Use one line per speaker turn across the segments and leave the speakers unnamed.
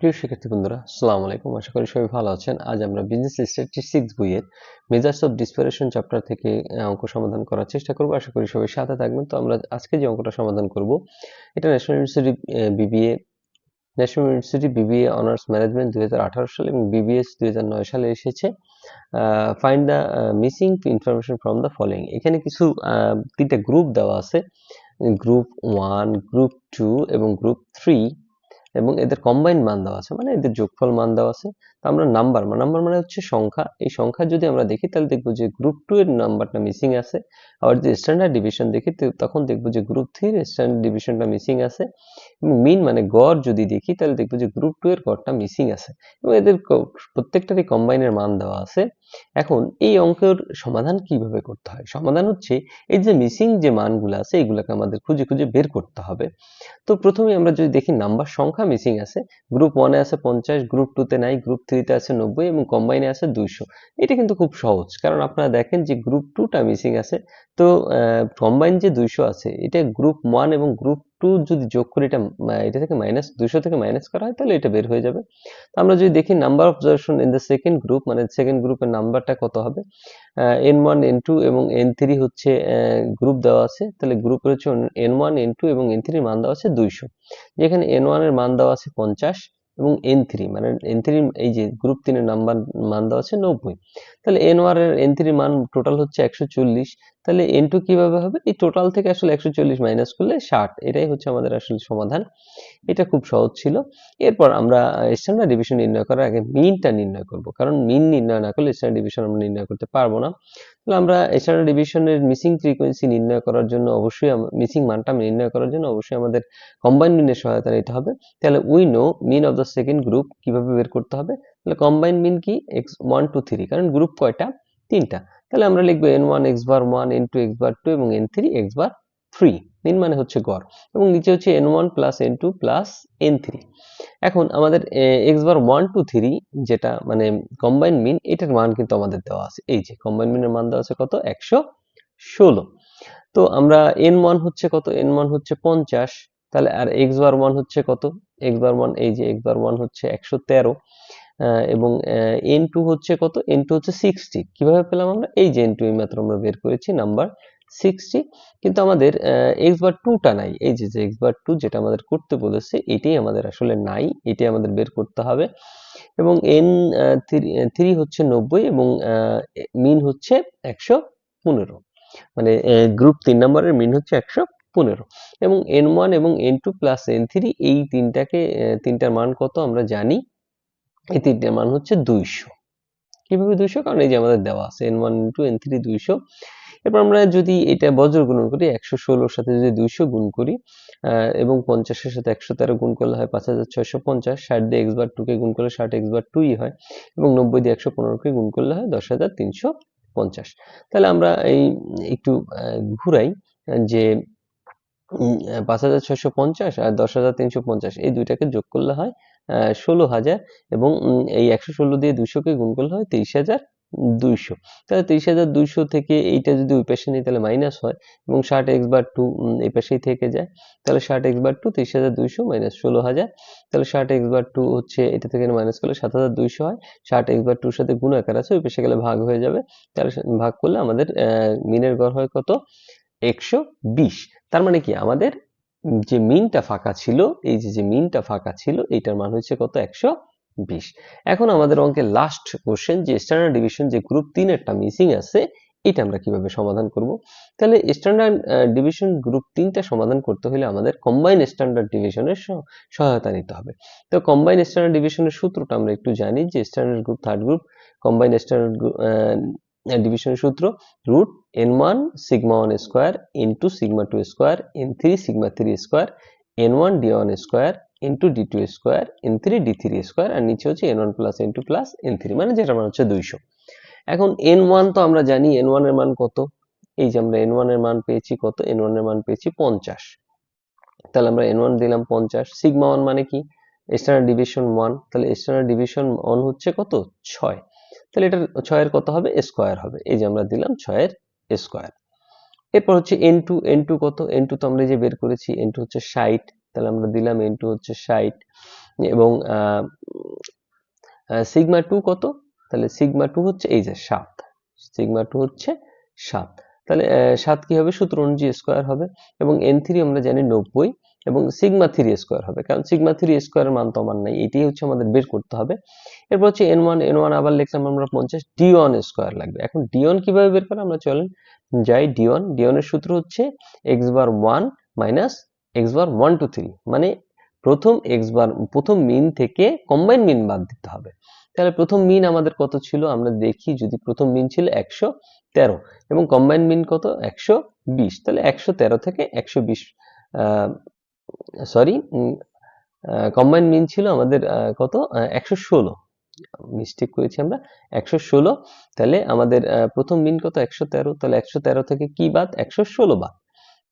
প্রিয় শিক্ষার্থী বন্ধুরা, আসসালামু আলাইকুম। আশা করি সবাই ভালো আছেন। আজ আমরা বিজনেস স্ট্যাটিস্টিক্স বইয়ের মেজার্স অফ ডিসপারেশন চ্যাপ্টার থেকে অঙ্ক সমাধান করার চেষ্টা করব। আশা করি সবাই সাথে থাকবেন। তো আমরা আজকে যে অঙ্কটা সমাধান করব, এটা national university BBA honours management 2018 সালে এবং বিবিএস 2009 সালে এসেছে। Find the missing information from the following. এখানে কিছু তিনটা গ্রুপ দেওয়া আছে, গ্রুপ 1, গ্রুপ 2 এবং গ্রুপ 3, এবং এদের কম্বাইন্ড মান দেওয়া আছে, মানে এদের যোগফল মান দেওয়া আছে। তো আমরা নাম্বার মানে হচ্ছে সংখ্যা, এই সংখ্যা যদি আমরা দেখি তাহলে দেখবো যে গ্রুপ 2 এর নাম্বারটা মিসিং আছে। আবার যদি স্ট্যান্ডার্ড ডিভিশন দেখি তখন দেখবো যে গ্রুপ 3 এর স্ট্যান্ডার্ড ডিভিশনটা মিসিং আছে। এবং মিন মানে গড় যদি দেখি তাহলে দেখবো যে গ্রুপ 2 এর গড়টা মিসিং আছে, এবং এদের প্রত্যেকটারই কম্বাইনের মান দেওয়া আছে। এখন এই অঙ্কের সমাধান কিভাবে করতে হয়? সমাধান হচ্ছে এই যে মিসিং যে মানগুলো আছে এগুলোকে আমাদের খুঁজে খুঁজে বের করতে হবে। তো প্রথমে আমরা যদি দেখি নাম্বার সংখ্যা মিসিং আছে, গ্রুপ 1 এ আছে 50, গ্রুপ 2 তে নাই, গ্রুপ 3 তে আছে 90 এবং কম্বাইনে আছে 200। এটা কিন্তু খুব সহজ, কারণ আপনারা দেখেন যে গ্রুপ 2 টা মিসিং আছে। তো কম্বাইন যে 200 আছে, এটা গ্রুপ 1 এবং গ্রুপ 2 যদি যোগ করে এটা থেকে মাইনাস 200 থেকে মাইনাস করা হয় তাহলে এটা বের হয়ে যাবে। তো আমরা যদি দেখি number of observation in the second group, মানে সেকেন্ড গ্রুপের নাম্বারটা কত হবে, n1 n2 এবং n3 হচ্ছে গ্রুপ দেওয়া আছে। তাহলে গ্রুপের হচ্ছে n1 n2 এবং n3 এর মান দেওয়া আছে 200, যেখানে n1 এর মান দেওয়া আছে 50 এবং n3 মানে n3 এই যে গ্রুপ 3 এর মান দেওয়া আছে 90। তাহলে n1 এর n3 এর মান টোটাল হচ্ছে 140। তাহলে n2 কিভাবে হবে? এই টোটাল থেকে আসলে 140 মাইনাস করলে 60। এটাই হচ্ছে আমাদের আসলে সমাধান। এটা খুব সহজ ছিল। এরপর আমরা স্ট্যান্ডার্ড ডিভিশন নির্ণয় করার আগে মিনটা নির্ণয় করব, কারণ মিন নির্ণয় না করলে স্ট্যান্ডার্ড ডিভিশন আমরা নির্ণয় করতে পারবো না। তাহলে আমরা স্ট্যান্ডার্ড ডিভিশনের মিসিং ফ্রিকোয়েন্সি নির্ণয় করার জন্য অবশ্যই মিসিং মানটা নির্ণয় করার জন্য অবশ্যই আমাদের কম্বাইন্ড মিনের সহায়তা নিতে হবে। তাহলে we know mean of the second group কিভাবে বের করতে হবে? তাহলে কম্বাইন্ড মিন কি? x1 2 3, কারণ গ্রুপ কয়টা? তিনটা। তাহলে আমরা লিখবো n1 x বার 1, n2 x বার 2 এবং n3 x বার 3। মিন মানে হচ্ছে গড়, এবং নিচে হচ্ছে n1 plus n2 plus n3। এখন আমাদের x বার 1 2 3 যেটা মানে কম্বাইন্ড মিন, এটার মান কিন্তু আমাদের দেওয়া আছে। এই যে কম্বাইন্ড মিনের মান দেওয়া আছে কত? 116। তো আমরা n1 হচ্ছে কত? n1 হচ্ছে 50। তাহলে আর x বার 1 হচ্ছে কত? x বার 1, এই যে x বার 1 হচ্ছে 113, এবং n2 হচ্ছে কত? n2 হচ্ছে 60। কিভাবে পেলাম আমরা? এই যে n2 এইমাত্র আমরা বের করেছি নাম্বার 60, কিন্তু আমাদের x বার 2 টা নাই। এই যে x বার 2 যেটা আমাদের করতে বলেছে এটাই আমাদের আসলে নাই, এটাই আমাদের বের করতে হবে। এবং n3 হচ্ছে 90 এবং মিন হচ্ছে 115, মানে গ্রুপ 3 নম্বরের মিন হচ্ছে 115। এবং n1 এবং n2 প্লাস n3 এই তিনটার মান কত আমরা জানি। এই তিনটার মান হচ্ছে 200। কিভাবে 200? কারণ এই যে আমাদের দেওয়া আছে n1 n2 n3 200। এরপর আমরা যদি এটা বজ্র গুণন করি, 116 এর সাথে যদি 200 গুণ করি এবং 50 এর সাথে 113 গুণ করলে হয় 5650, 60 দিয়ে x বার 2 কে গুণ করলে 60 x বার 2ই হয়, এবং 90 দিয়ে 115 কে গুণ করলে হয় 10350। তাহলে আমরা এই একটু ঘুরাই যে 5650 আর 10350 এই দুইটাকে যোগ করলে হয় 16000, এবং এই 116 দিয়ে 200 কে গুণ করলে হয় 23200। তাহলে 23200 থেকে এইটা যদি ওই পাশে নিই তাহলে মাইনাস হয়, এবং 60 x বার 2 এই পাশেই থেকে যায়। তাহলে 60 x বার 2 23200 মাইনাস 16000। তাহলে 60 x বার 2 হচ্ছে এটা থেকে মাইনাস করলে 7200 হয়। 60 x বার 2 এর সাথে গুণ আকার আছে, ওই পাশে গেলে ভাগ হয়ে যাবে। তাহলে ভাগ করলে আমাদের মিনের গড় হয় কত? 120। তার মানে কি আমাদের যে মিনটা ফাঁকা ছিল, এই যে মিনটা ফাঁকা ছিল এইটার মান হচ্ছে কত? 120। এখন আমাদের অঙ্কের লাস্ট কোশ্চেন, যে স্ট্যান্ডার্ড ডিভিশন যে গ্রুপ 3 এরটা মিসিং আছে, এটা আমরা কিভাবে সমাধান করব? তাহলে স্ট্যান্ডার্ড ডিভিশন গ্রুপ 3টা সমাধান করতে হলে আমাদের কম্বাইন স্ট্যান্ডার্ড ডিভিশনের সহায়তা নিতে হবে। তো কম্বাইন স্ট্যান্ডার্ড ডিভিশনের সূত্রটা আমরা একটু জানি, যে standard group third group combine standard ডিভিশনের সূত্র root n1 sigma 1 square into sigma 2 square n3 sigma 3 square n1 d1 square into d2 square n3 d3 square, আর নিচে হচ্ছে n1 plus n2 plus n3, মানে যেটা মান হচ্ছে 200। এখন n1 তো আমরা জানি n1 এর মান কত। এই যে আমরা n1 এর মান পেয়েছি কত? n1 এর মান পেয়েছি 50। তাহলে আমরা n1 দিলাম 50। সিগমা 1 মানে কি? Standard division 1। তাহলে স্ট্যান্ডার্ড ডিভিশন 1 হচ্ছে কত? 6। তাহলে এটা 6 এর কত হবে? স্কয়ার হবে। এই যে আমরা দিলাম 6 এর স্কয়ার। এরপর হচ্ছে n2 কত? n2 তো আমরা যে বের করেছি, n2 হচ্ছে 60। তাহলে আমরা দিলাম n2 হচ্ছে 60 এবং সিগমা 2 কত, তাহলে সিগমা 2 হচ্ছে এই যে 7, সিগমা 2 হচ্ছে 7, তাহলে 7 কি হবে, সূত্র অনুযায়ী স্কয়ার হবে এবং n3 আমরা জানি 90 এবং সিগমা 3 স্কয়ার হবে, কারণ সিগমা 3 স্কয়ারের মান তো আমার নাই, এটাই হচ্ছে আমাদের বের করতে হবে। এরপর হচ্ছে n1 আবার লিখলাম আমরা 50, d1 স্কয়ার লাগবে। এখন d1 কিভাবে বের করে, আমরা চলেন যাই d1 এর সূত্র হচ্ছে x বার 1 মাইনাস x বার 1 2 3, মানে প্রথম মিন থেকে কম্বাইন মিন বাদ দিতে হবে। তাহলে প্রথম মিন আমাদের কত ছিল, আমরা দেখি, যদি প্রথম মিন ছিল 113 এবং কম্বাইন মিন কত 120, তাহলে 113 থেকে 120 সরি কম্বাইন মিন ছিল আমাদের কত 116, মিস্টেক করেছি আমরা 116, তাহলে আমাদের প্রথম মিন কত 113, তাহলে 113 থেকে কি বাদ 116 বাদ,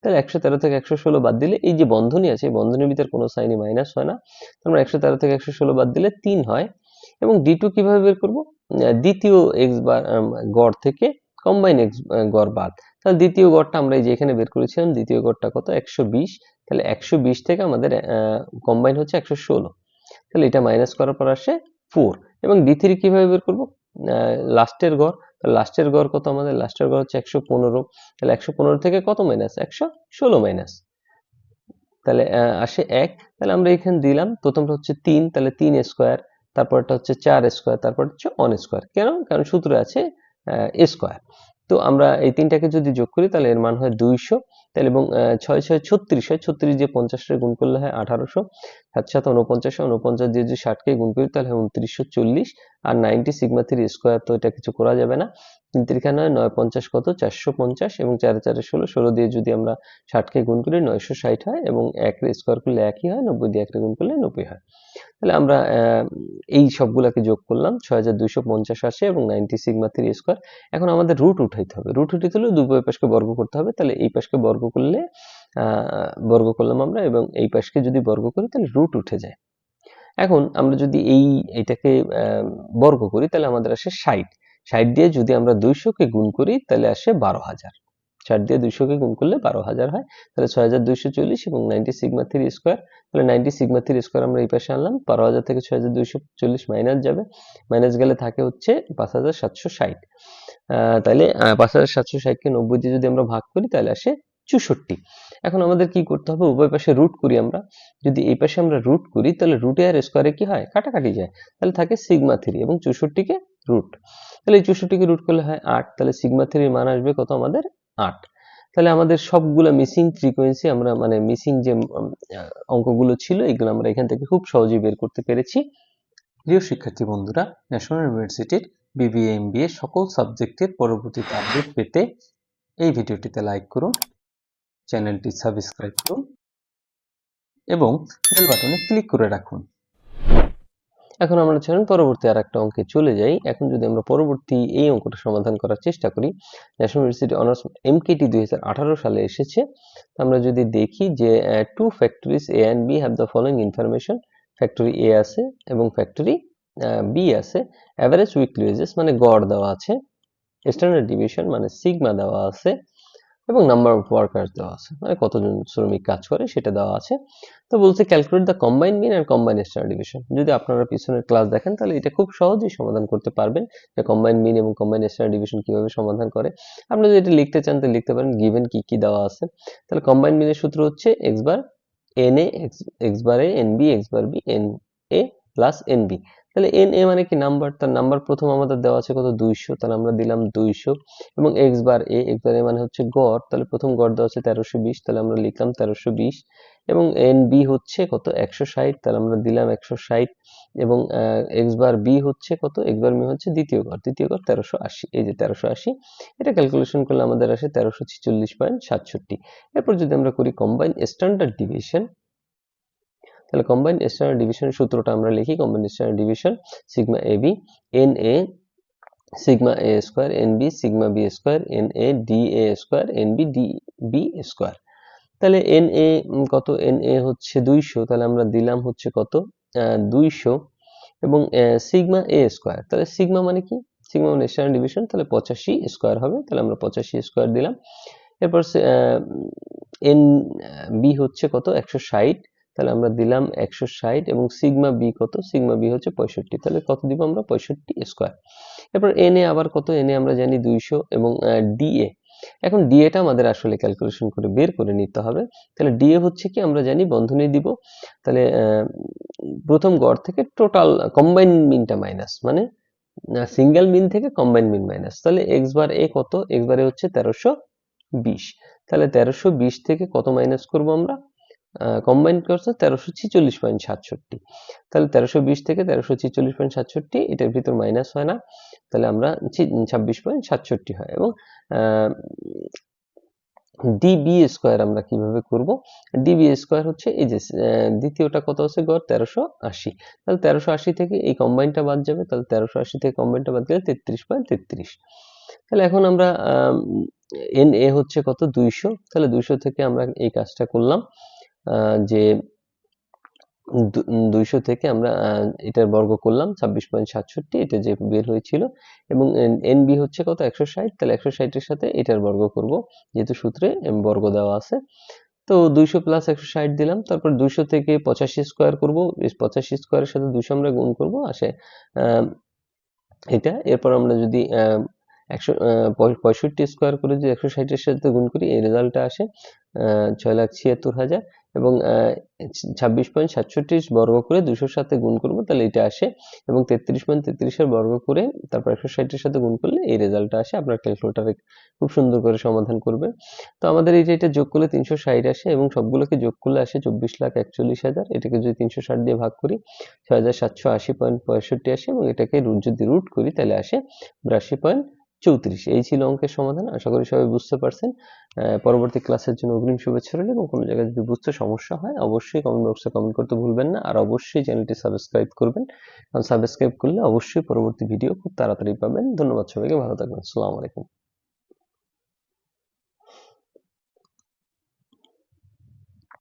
তাহলে 113 থেকে 116 বাদ দিলে এই যে বন্ধনী আছে, এই বন্ধনীর ভিতর কোনো সাইনই মাইনাস হয় না, আমরা 113 থেকে 116 বাদ দিলে 3 হয়। এবং d2 কিভাবে বের করব, দ্বিতীয় x বার গড় থেকে কম্বাইন x গড় বাদ, তাহলে দ্বিতীয় গড়টা আমরা এই যে এখানে বের করেছিলাম, দ্বিতীয় গড়টা কত 120, তাহলে 120 থেকে আমাদের কম্বাইন হচ্ছে 116, তাহলে এটা মাইনাস করার পর আসে 4 এবং d3 কিভাবে বের করব, লাস্টের গড়, তাহলে লাস্টের গড় কত, আমাদের লাস্টের গড় হচ্ছে 115, তাহলে 115 থেকে কত মাইনাস 116 মাইনাস, তাহলে আসে 1, তাহলে আমরা এখানে দিলাম প্রথমটা হচ্ছে 3, তাহলে 3 স্কয়ার, তারপরটা হচ্ছে 4 স্কয়ার, তারপর হচ্ছে 1 স্কয়ার, কেন, কারণ সূত্রে আছে a স্কয়ার। তো আমরা এই তিনটাকে যদি যোগ করি তাহলে এর মান হয় 200, তাহলে এবং 6 6 36 হয়, 36 দিয়ে 50 রে গুণ করলে হয় 1800, 7 7 49, 49 দিয়ে যদি 60 কে গুণ করি তাহলে হয় 2940, আর 90 সিগমা 3 স্কয়ার, তো এটা কিছু করা যাবে না, 3 3 9 9 50 কত 450 এবং 4 4 16, 16 দিয়ে যদি আমরা 60 কে গুণ করি 960 হয় এবং 1 রে স্কয়ার করলে 1ই হয়, 90 দিয়ে 1 রে গুণ করলে 90 হয়। তাহলে আমরা এই সবগুলাকে যোগ করলাম, 6250 আসে এবং 90 সিগমা 3 স্কয়ার। এখন আমাদের রুট উঠাইতে হবে, রুট উঠাইতে হলে দুই পাশকে বর্গ করতে হবে, তাহলে এই পাশকে বর্গ করলে বর্গ করলাম আমরা এবং এই পাশকে যদি বর্গ করি তাহলে রুট উঠে যায়। এখন আমরা যদি এইটাকে বর্গ করি তাহলে আমাদের আসে 60, 60 দিয়ে যদি আমরা 200 কে গুণ করি তাহলে আসে 12000, 60 দিয়ে 200 কে গুণ করলে 12000 হয়, তাহলে 6240 এবং 90 সিগমা 3 স্কয়ার, তাহলে 90 সিগমা 3 স্কয়ার আমরা এই পাশে আনলাম, 12000 থেকে 6240 মাইনাস যাবে, মাইনাস গেলে থাকে হচ্ছে 5760, তাহলে 5760 কে 90 দিয়ে যদি আমরা ভাগ করি তাহলে আসে 64। এখন আমাদের কি করতে হবে, উভয় পাশে রুট করি আমরা, যদি এই পাশে আমরা রুট করি তাহলে রুটে আর স্কয়ারে কি হয়, কাটাকাটি যায়, তাহলে থাকে সিগমা 3 এবং 64 কে রুট, তাহলে এই 64 কে রুট করলে হয় 8, তাহলে সিগমা 3 এর মান আসবে কত আমাদের 8। তাহলে আমাদের সবগুলা মিসিং ফ্রিকোয়েন্সি আমরা মানে মিসিং যে অঙ্কগুলো ছিল এগুলো আমরা এখান থেকে খুব সহজেই বের করতে পেরেছি। প্রিয় শিক্ষার্থী বন্ধুরা, ন্যাশনাল ইউনিভার্সিটির বিবিএ এমবিএ সকল সাবজেক্টের পরবর্তীতে আপডেট পেতে এই ভিডিওটিতে লাইক করুন, চ্যানেলটি সাবস্ক্রাইব করুন এবং বেল বাটনে ক্লিক করে রাখুন। এখন আমরা চলুন পরবর্তী আরেকটা অঙ্কে চলে যাই। এখন যদি আমরা পরবর্তী এই অঙ্কটা সমাধান করার চেষ্টা করি, ন্যাশনাল ইউনিভার্সিটি অনার্স এমকেটি 2018 সালে এসেছে। আমরা যদি দেখি যে two factories A and B have the following information, factory A আছে এবং ফ্যাক্টরি বি আছে, অ্যাভারেজ উইকলি ওয়েজেস মানে গড় দেওয়া আছে, স্ট্যান্ডার্ড ডিভিশন মানে সিগমা দেওয়া আছে এবং নাম্বার অফ ওয়ার্কার্স দেওয়া আছে, মানে কতজন শ্রমিক কাজ করে সেটা দেওয়া আছে। তো বলছে calculate the combined mean and combined standard deviation. যদি আপনারা পিছনের ক্লাস দেখেন তাহলে এটা খুব সহজেই সমাধান করতে পারবেন যে কম্বাইন্ড মিন এবং কম্বাইন্ড স্ট্যান্ডার্ড ডিভিশন কিভাবে সমাধান করে। আপনি যদি এটা লিখতে চান তাহলে লিখতে পারেন, গিভেন কি কি দেওয়া আছে। তাহলে কম্বাইন্ড মিনের সূত্র হচ্ছে x bar n a x bar a n b x bar b n a plus n b. তাহলে এন এ মানে কি নাম্বার, তার নাম্বার প্রথম আমাদের দেওয়া আছে কত 200, তাহলে আমরা দিলাম 200 এবং এক্স বার এ মানে হচ্ছে গড়, তাহলে প্রথম গড় দেওয়া আছে 1320, তাহলে আমরা লিখলাম 1320 এবং এন বি হচ্ছে কত 160, তাহলে আমরা দিলাম 160 এবং এক্স বার বি হচ্ছে কত, এক্স বার বি হচ্ছে দ্বিতীয় গড় 1380, এই যে 1380, এটা ক্যালকুলেশন করলে আমাদের আসে 1346.67। এরপর যদি আমরা করি কম্বাইন স্ট্যান্ডার্ড ডিভিশন, তাহলে কম্বাইন স্ট্যান্ডার্ড ডিভিশনের সূত্রটা আমরা লিখি, combine standard deviation sigma a b n a sigma a square n b sigma b square n a d a square n b d b square. তাহলে n a কত, n এ হচ্ছে 200, তাহলে আমরা দিলাম হচ্ছে কত 200 এবং সিগমা এ স্কয়ার, তাহলে সিগমা মানে কি, সিগমা মানে স্ট্যান্ডার্ড ডিভিশন, তাহলে 85 স্কয়ার হবে, তাহলে আমরা 85 স্কয়ার দিলাম। এরপর এন বি হচ্ছে কত 160, তাহলে আমরা দিলাম 160 এবং সিগমা বি কত, সিগমা বি হচ্ছে 65, তাহলে কত দিব আমরা 65 স্কয়ার। এরপর এন এ আবার কত, এন এ আমরা জানি 200 এবং ডিএ, এখন ডিএটা আমাদের আসলে ক্যালকুলেশন করে বের করে নিতে হবে। তাহলে ডিএ হচ্ছে কি আমরা জানি বন্ধনী দিব, তাহলে প্রথম গড় থেকে টোটাল কম্বাইন মিনটা মাইনাস, মানে সিঙ্গেল মিন থেকে কম্বাইন মিন মাইনাস। তাহলে এক্স বার এ কত, এক্স বার এ হচ্ছে 1320, তাহলে 1320 থেকে কত মাইনাস করব আমরা, কম্বাইন করছে 1346.67, তাহলে 1320 থেকে 1346.67 এটার ভিতর মাইনাস হয় না, তাহলে আমরা 26.67 হয়। এবং ডিবি স্কয়ার আমরা কিভাবে করব, ডিবি স্কয়ার হচ্ছে এই যে দ্বিতীয়টা কত আছে গড় 1380, তাহলে 1380 থেকে এই কম্বাইনটা বাদ যাবে, তাহলে 1380 থেকে কম্বাইনটা বাদ গেলে 33.33। তাহলে এখন আমরা এন এ হচ্ছে কত 200, তাহলে 200 থেকে আমরা এই কাজটা করলাম যে 200 থেকে আমরা এটার বর্গ করলাম 26.67, এটা যে বের হয়েছিল, এবং এনবি হচ্ছে কত 160, তাহলে 160 এর সাথে এটার বর্গ করব, যেহেতু সূত্রে বর্গ দেওয়া আছে। তো 200 প্লাস 160 দিলাম, তারপর 200 থেকে 85 স্কয়ার করব, 85 স্কয়ারের সাথে 200 আমরা গুণ করব, আসে এটা। এরপর আমরা যদি 65 স্কয়ার করে যদি 160 এর সাথে গুণ করি, এই রেজাল্টটা আসে 6,76,000, এবং 26.67 বর্গ করে 200 সাথে গুণ করব, তাহলে এটা আসে, এবং 33.33 এর বর্গ করে তারপর 160 এর সাথে গুণ করলে এই রেজাল্টটা আসে। আপনার ক্যালকুলেটরে খুব সুন্দর করে সমাধান করবেন। তো আমাদের এই যে এটা যোগ করলে 360 আসে, এবং সবগুলোকে যোগ করলে আসে 24,41,000, এটাকে যদি 360 দিয়ে ভাগ করি 6,780.65 আসে, এবং এটাকে যদি রুট করি তাহলে আসে 82.34। এই ছিল অঙ্কের সমাধান। আশা করি সবাই বুঝতে পারছেন। পরবর্তী ক্লাসের জন্য অগ্রিম শুভেচ্ছা রইল, এবং কোনো জায়গায় যদি বুঝতে সমস্যা হয় অবশ্যই কমেন্ট বক্সে কমেন্ট করতে ভুলবেন না, আর অবশ্যই চ্যানেলটি সাবস্ক্রাইব করবেন, কারণ সাবস্ক্রাইব করলে অবশ্যই পরবর্তী ভিডিও খুব তাড়াতাড়ি পাবেন। ধন্যবাদ সবাইকে, ভালো থাকবেন। আসসালামু আলাইকুম।